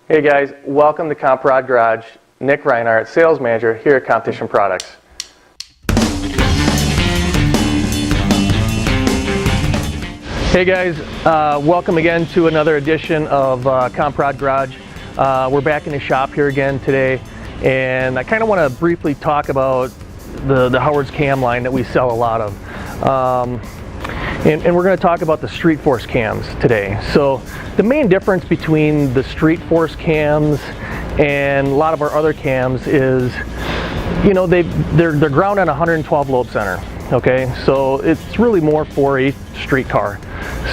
Hey guys, welcome to Comp Rod Garage. Nick Reinhardt, Sales Manager here at Competition Products. Hey guys, welcome again to another edition of Comp Rod Garage. We're back in the shop here again today, and I kind of want to briefly talk about the Howard's cam line that we sell a lot of. And we're going to talk about the Street Force cams today. So the main difference between the Street Force cams and a lot of our other cams is, you know, they're ground on a 112 lobe center. Okay, so it's really more for a street car.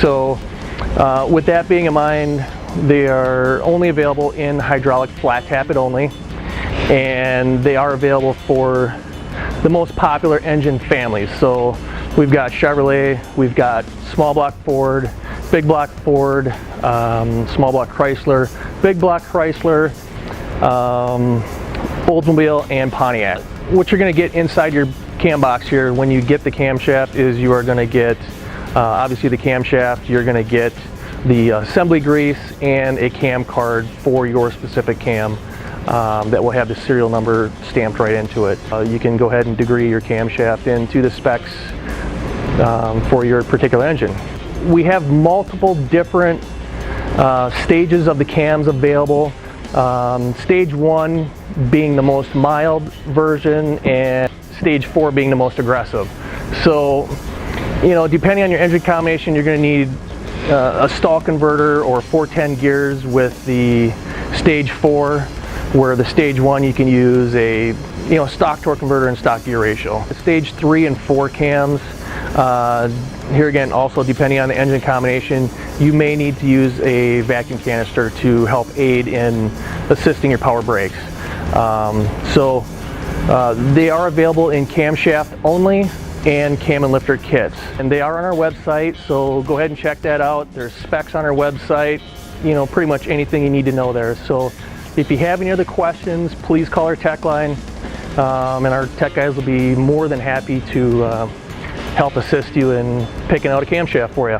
So with that being in mind, they are only available in hydraulic flat tappet only, and they are available for the most popular engine families. So we've got Chevrolet, we've got small block Ford, big block Ford, small block Chrysler, big block Chrysler, Oldsmobile, and Pontiac. What you're going to get inside your cam box here when you get the camshaft is you are going to get obviously the camshaft, you're going to get the assembly grease and a cam card for your specific cam that will have the serial number stamped right into it. You can go ahead and degree your camshaft into the specs for your particular engine. We have multiple different stages of the cams available. Stage 1 being the most mild version and stage 4 being the most aggressive. So, you know, depending on your engine combination, you're going to need a stall converter or 410 gears with the stage 4, where the stage 1 you can use a stock torque converter and stock gear ratio. The stage 3 and 4 cams, here again, also depending on the engine combination, you may need to use a vacuum canister to help aid in assisting your power brakes. They are available in camshaft only and cam and lifter kits, and they are on our website, so go ahead and check that out. There's specs on our website, you know, pretty much anything you need to know there. So if you have any other questions, please call our tech line, and our tech guys will be more than happy to help assist you in picking out a camshaft for you.